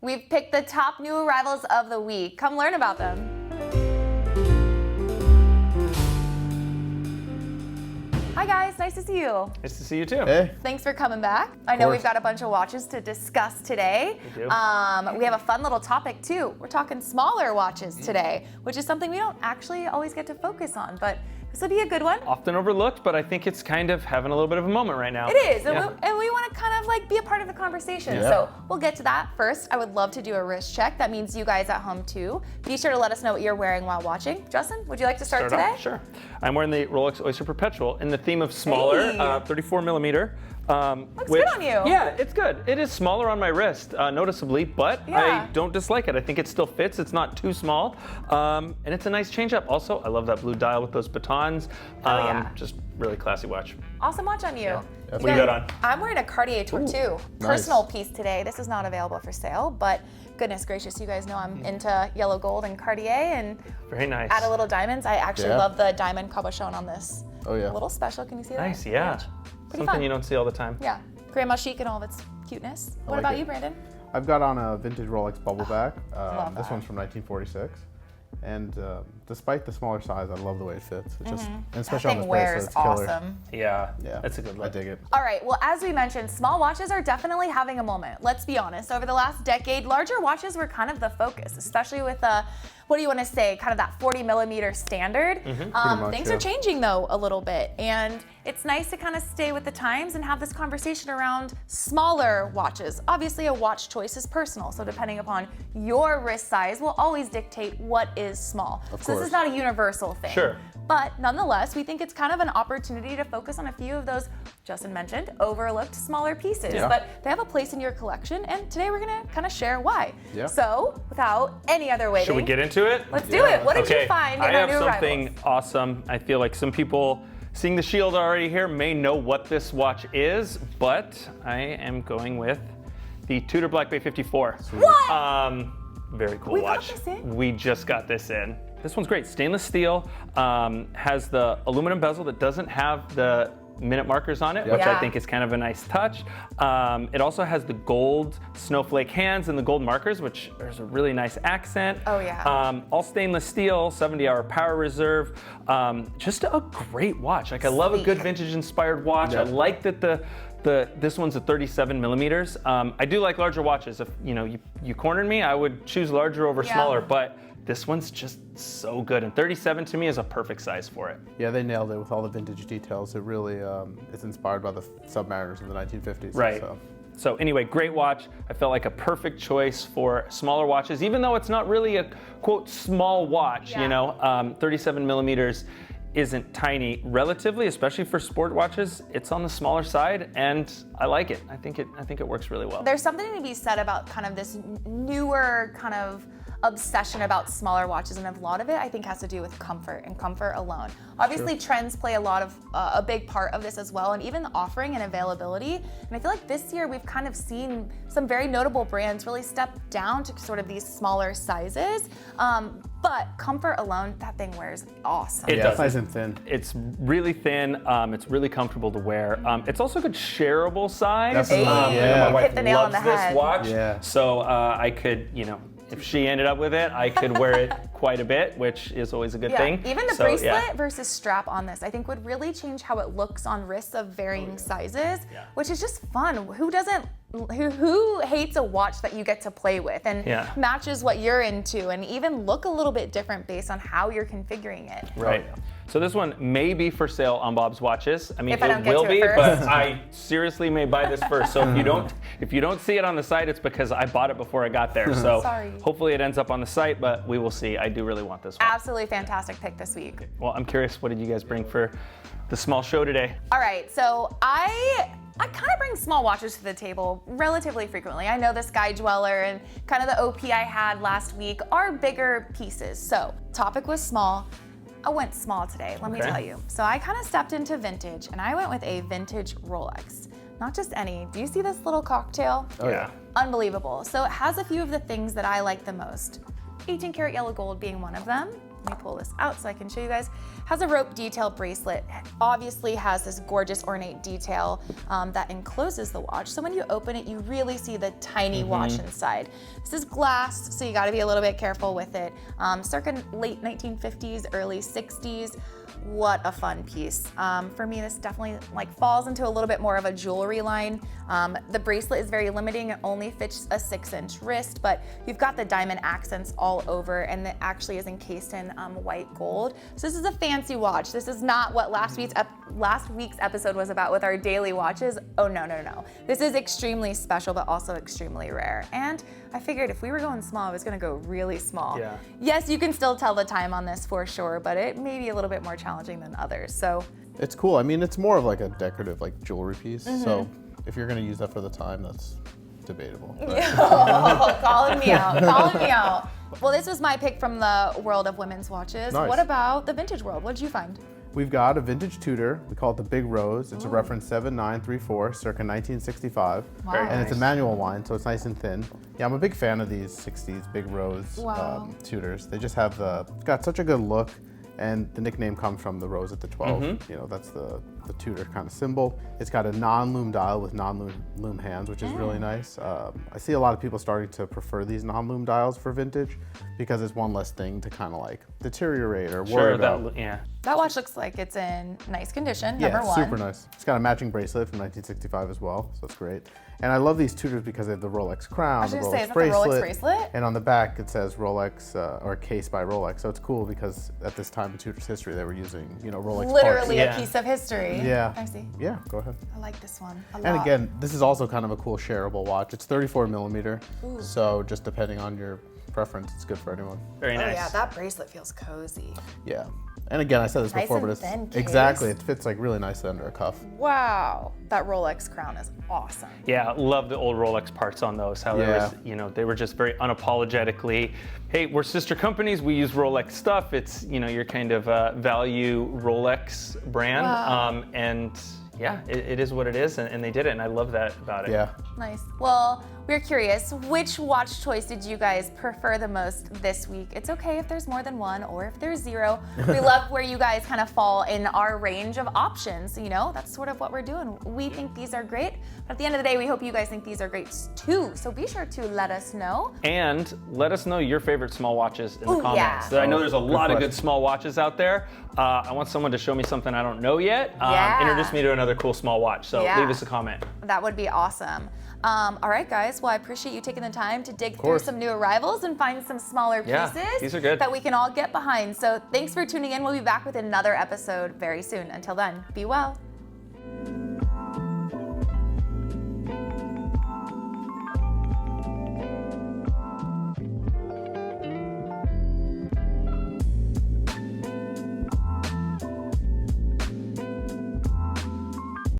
We've picked the top new arrivals of the week. Come learn about them. Hi guys, nice to see you. Nice to see you too. Hey. Thanks for coming back. I know we've got a bunch of watches to discuss today. We do. We have a fun little topic too. We're talking smaller watches today, which is something we don't actually always get to focus on, but this will be a good one. Often overlooked, but I think it's kind of having a little bit of a moment right now. It is, and, Yeah. we want to kind of like be a part of the conversation. Yeah. So we'll get to that first. I would love to do a wrist check. That means you guys at home too. Be sure to let us know what you're wearing while watching. Justin, would you like to start today? off? Sure. I'm wearing the Rolex Oyster Perpetual in the theme of smaller, Hey. 34 millimeter. Looks good on you. Yeah, it's good. It is smaller on my wrist, noticeably, but Yeah. I don't dislike it. I think it still fits. It's not too small, and it's a nice change up. Also, I love that blue dial with those batons. Yeah. Just really classy watch. Awesome watch on you. What do you got on? I'm wearing a Cartier Tortue nice. personal piece today. This is not available for sale, but goodness gracious, you guys know I'm into yellow gold and Cartier, and Very nice. add a little diamonds. I actually Yeah. love the diamond cabochon on this. Oh yeah. A little special. Can you see that? Nice, yeah. Pretty Something fun. you don't see all the time. Yeah. Grandma chic and all of its cuteness. What like about it. you, Brandon? I've got on a vintage Rolex Bubbleback. Love This that. one's from 1946. And despite the smaller size, I love the way it fits. It just, and especially That thing on this wears bracelet, it's killer. awesome. Yeah, Yeah, that's a good I look. dig it. All right, well, as we mentioned, small watches are definitely having a moment. Let's be honest. Over the last decade, larger watches were kind of the focus, especially with what do you want to say, kind of that 40 millimeter standard. much, Things yeah. are changing though a little bit, and it's nice to kind of stay with the times and have this conversation around smaller watches. Obviously, a watch choice is personal, so depending upon your wrist size will always dictate what is small. Of So this course. is not a universal thing. Sure. But nonetheless, we think it's kind of an opportunity to focus on a few of those, Justin mentioned, overlooked smaller pieces. Yeah. But they have a place in your collection, and today we're gonna kind of share why. Yeah. So, without any other waiting, Should we get into it? let's do it. What did Okay, you find in I our have new something arrivals? awesome. I feel like some people seeing the shield already here may know what this watch is, but I am going with the Tudor Black Bay 54. What? Very cool We got watch. this in? We just got this in. This one's great. Stainless steel, has the aluminum bezel that doesn't have the minute markers on it, which Yeah. I think is kind of a nice touch. It also has the gold snowflake hands and the gold markers, which is a really nice accent. Oh, yeah. All stainless steel, 70-hour power reserve. Just a great watch. Like I love a good Sleek. vintage inspired watch. I Yeah. like that this one's a 37 millimeters. I do like larger watches. If you cornered me, I would choose larger over Yeah. smaller, but this one's just so good. And 37 to me is a perfect size for it. Yeah, they nailed it with all the vintage details. It really is inspired by the Submariners in the 1950s. Right. So. So anyway, great watch. I felt like a perfect choice for smaller watches, even though it's not really a quote small watch. Yeah. 37 millimeters isn't tiny relatively, especially for sport watches. It's on the smaller side, and I like it. I think it works really well. There's something to be said about kind of this newer kind of obsession about smaller watches, and a lot of it I think has to do with comfort and comfort alone. Obviously, trends play a big part of this as well, and even the offering and availability. And I feel like this year we've kind of seen some very notable brands really step down to sort of these smaller sizes. But comfort alone, that thing wears awesome. It Yeah, does. it's nice and thin. It's really thin. It's really comfortable to wear. It's also a good shareable size. Definitely, yeah. My wife Hit the nail on loves the this head. watch, Yeah. so I could, if she ended up with it, I could wear it quite a bit, which is always a good thing. Even the So, bracelet yeah. versus strap on this, I think would really change how it looks on wrists of varying sizes, Yeah. which is just fun. Who hates a watch that you get to play with and Yeah. matches what you're into and even look a little bit different based on how you're configuring it? Right. So this one may be for sale on Bob's Watches. I mean, If I don't it get will to it be, first. but I seriously may buy this first. So if you don't see it on the site, it's because I bought it before I got there. So Sorry. hopefully it ends up on the site, but we will see. I do really want this one. Absolutely fantastic pick this week. Well, I'm curious, what did you guys bring for the small show today? All right, so I kind of bring small watches to the table relatively frequently. I know the Sky Dweller and kind of the OP I had last week are bigger pieces. So topic was small. I went small today, let me Okay. tell you. So I kind of stepped into vintage and I went with a vintage Rolex. Not just any. Do you see this little cocktail? Oh yeah. Unbelievable. So it has a few of the things that I like the most. 18 karat yellow gold being one of them. Let me pull this out so I can show you guys. Has a rope detail bracelet. Obviously has this gorgeous ornate detail that encloses the watch. So when you open it, you really see the tiny watch inside. This is glass, so you gotta be a little bit careful with it. Circa late 1950s, early 60s. What a fun piece. For me, this definitely like falls into a little bit more of a jewelry line. The bracelet is very limiting. It only fits a 6-inch wrist, but you've got the diamond accents all over, and it actually is encased in white gold. So this is a fancy watch. This is not what last week's episode was about with our daily watches. Oh, no, no, no. This is extremely special, but also extremely rare. And I figured if we were going small, I was gonna go really small. Yeah. Yes, you can still tell the time on this for sure, but it may be a little bit more challenging than others. So It's cool. I mean, it's more of like a decorative like jewelry piece. So if you're gonna use that for the time, that's debatable. oh, calling me out, calling me out. Well, this was my pick from the world of women's watches. Nice. What about the vintage world? What did you find? We've got a vintage Tudor. We call it the Big Rose. It's a reference 7934, circa 1965. Wow. Very And it's a nice. manual line, so it's nice and thin. Yeah, I'm a big fan of these 60s Big Rose Wow. Tudors. They just have it's got such a good look, and the nickname comes from the rose at the 12. You know, that's the Tudor kind of symbol. It's got a non-lume dial with non-lume hands, which is really nice. I see a lot of people starting to prefer these non-lume dials for vintage because it's one less thing to kind of like deteriorate or worry about. That watch looks like it's in nice condition, Yeah, number one. super nice. It's got a matching bracelet from 1965 as well, so that's great. And I love these Tudors because they have the Rolex crown, was the gonna Rolex say, is that the bracelet, Rolex bracelet? and on the back it says Rolex or case by Rolex. So it's cool because at this time in Tudor's history they were using, you know, Rolex Literally parts. a piece of history. Yeah. I see. Yeah, go ahead. I like this one a lot. And again, this is also kind of a cool shareable watch. It's 34 millimeter, so just depending on your preference, it's good for anyone. Very oh nice. yeah, that bracelet feels cozy. Yeah. And again, I said this Nice before, and but it's thin case. exactly, it fits like really nicely under a cuff. Wow, that Rolex crown is awesome. Yeah, love the old Rolex parts on those. How there was, you know, they were just very unapologetically, hey, we're sister companies, we use Rolex stuff. It's, you know, your kind of value Rolex brand. Wow. And yeah, it is what it is, and they did it, and I love that about it. Yeah. Nice. Well, we're curious, which watch choice did you guys prefer the most this week? It's okay if there's more than one or if there's zero. We love where you guys kind of fall in our range of options. You know, that's sort of what we're doing. We think these are great, but at the end of the day, we hope you guys think these are great too. So be sure to let us know. And let us know your favorite small watches in the Ooh, comments. yeah. I know there's a lot of good question. small watches out there. I want someone to show me something I don't know yet. Yeah. Introduce me to another cool small watch. So Yeah. leave us a comment. That would be awesome. All right, guys. Well, I appreciate you taking the time to dig through course. some new arrivals and find some smaller Yeah, pieces these are good. that we can all get behind. So thanks for tuning in. We'll be back with another episode very soon. Until then, be well.